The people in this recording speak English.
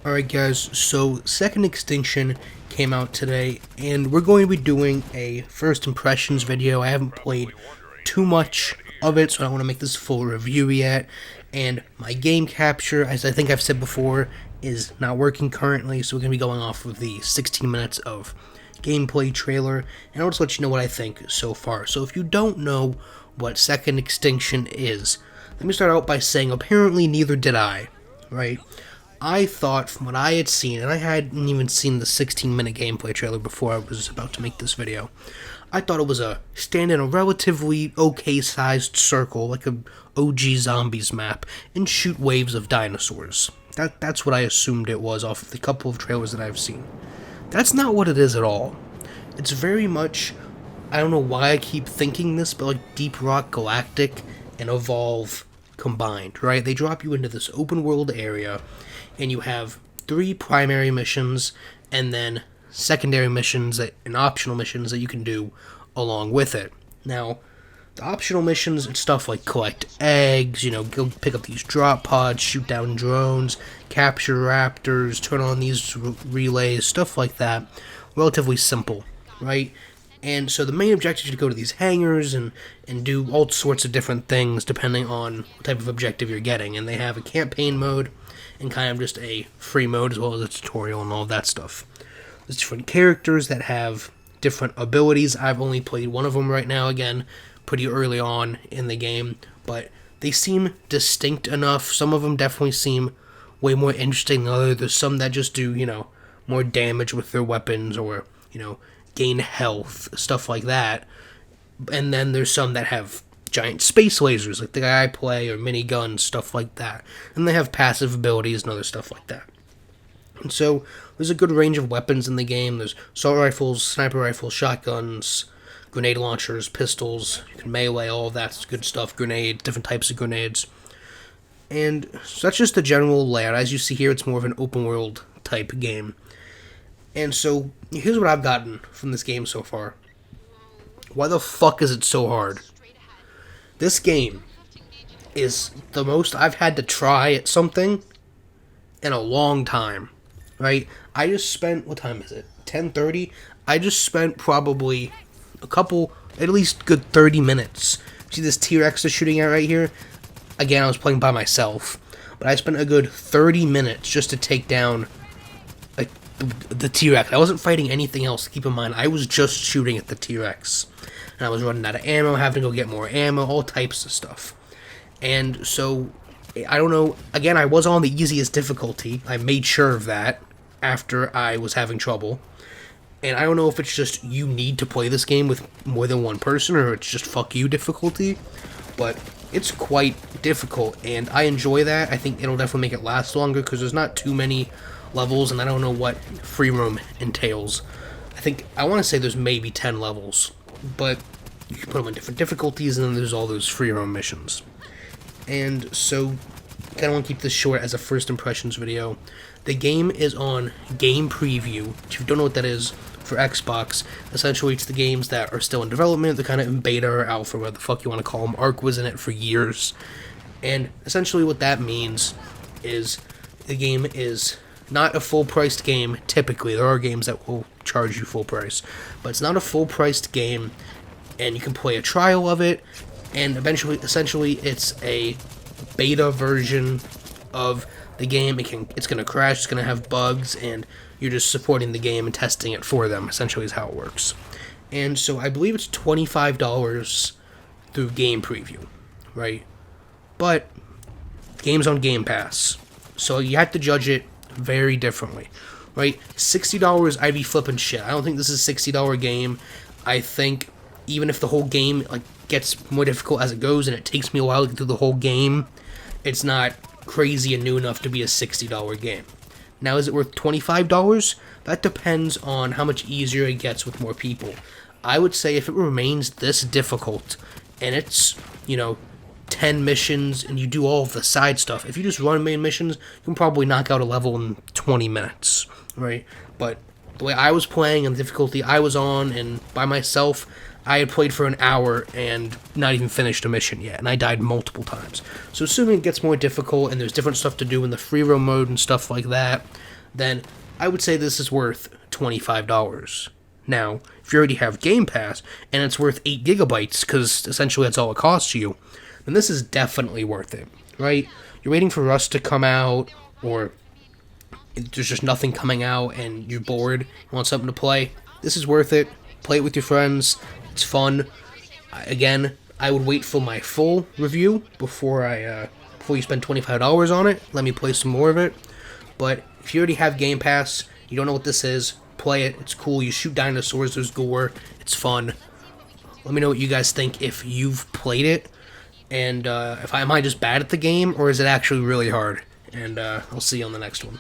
Alright guys, so second Extinction came out today, and we're going to be doing a first impressions video. I haven't played too much of it, so I don't want to make this full review yet, and my game capture, as I think I've said before, is not working currently, so we're going to be going off of the 16 minutes of gameplay trailer, and I'll just let you know what I think so far. So if you don't know what second Extinction is, let me start out by saying apparently neither did I, right? I thought from what I had seen, and I hadn't even seen the 16-minute gameplay trailer before I was about to make this video, I thought it was a stand in a relatively okay-sized circle, like a OG Zombies map, and shoot waves of dinosaurs. That's what I assumed it was off of the couple of trailers that I've seen. That's not what it is at all. It's very much, I don't know why I keep thinking this, but like Deep Rock Galactic and Evolve combined, right? They drop you into this open world area, and you have 3 primary missions, and then secondary missions and optional missions that you can do along with it. Now, the optional missions and stuff like collect eggs, go pick up these drop pods, shoot down drones, capture raptors, turn on these relays, stuff like that. Relatively simple, right? And so the main objective is to go to these hangars and do all sorts of different things depending on what type of objective you're getting. And they have a campaign mode and kind of just a free mode as well as a tutorial and all that stuff. There's different characters that have different abilities. I've only played one of them right now, again, pretty early on in the game, but they seem distinct enough. Some of them definitely seem way more interesting than others. There's some that just do, more damage with their weapons or, gain health, stuff like that. And then there's some that have giant space lasers, like the guy I play, or miniguns, stuff like that. And they have passive abilities and other stuff like that. And so there's a good range of weapons in the game. There's assault rifles, sniper rifles, shotguns, grenade launchers, pistols. You can melee, all of that's good stuff. Grenades, different types of grenades. And so that's just the general layout. As you see here, it's more of an open world type game. And so here's what I've gotten from this game so far. Why the fuck is it so hard? This game is the most I've had to try at something in a long time, right? I just spent, what time is it? 10:30? I just spent probably at least good 30 minutes. See this T-Rex they're shooting at right here? Again, I was playing by myself, but I spent a good 30 minutes just to take down the T-Rex. I wasn't fighting anything else, keep in mind. I was just shooting at the T-Rex. And I was running out of ammo, having to go get more ammo, all types of stuff. And so, I don't know, again, I was on the easiest difficulty. I made sure of that after I was having trouble. And I don't know if it's just you need to play this game with more than one person, or it's just fuck you difficulty. But it's quite difficult, and I enjoy that. I think it'll definitely make it last longer, because there's not too many levels, and I don't know what free roam entails. I want to say there's maybe 10 levels, but you can put them in different difficulties, and then there's all those free roam missions. And so, I kind of want to keep this short as a first impressions video. The game is on Game Preview. If you don't know what that is, for Xbox, essentially it's the games that are still in development, they're kind of in beta or alpha, whatever the fuck you want to call them. Ark was in it for years. And essentially what that means is the game is not a full-priced game, typically. There are games that will charge you full price. But it's not a full-priced game, and you can play a trial of it, and essentially, it's a beta version of the game. It's going to crash, it's going to have bugs, and you're just supporting the game and testing it for them, essentially is how it works. And so I believe it's $25 through Game Preview, right? But the game's on Game Pass, so you have to judge it very differently, right? $60, I'd be flipping shit. I don't think this is a $60 game. I think even if the whole game gets more difficult as it goes, and it takes me a while to get through the whole game, it's not crazy and new enough to be a $60 game. Now, is it worth $25? That depends on how much easier it gets with more people. I would say if it remains this difficult, and it's, 10 missions, and you do all of the side stuff, if you just run main missions, you can probably knock out a level in 20 minutes, right? But the way I was playing and the difficulty I was on, and by myself, I had played for an hour and not even finished a mission yet, and I died multiple times. So assuming it gets more difficult and there's different stuff to do in the free roam mode and stuff like that, then I would say this is worth $25. Now, if you already have Game Pass and it's worth 8 gigabytes, because essentially that's all it costs you, then this is definitely worth it, right? You're waiting for Rust to come out, or there's just nothing coming out and you're bored, you want something to play. This is worth it. Play it with your friends. It's fun. Again, I would wait for my full review before you spend $25 on it. Let me play some more of it. But if you already have Game Pass, you don't know what this is, play it. It's cool. You shoot dinosaurs. There's gore. It's fun. Let me know what you guys think if you've played it, and am I just bad at the game, or is it actually really hard? And I'll see you on the next one.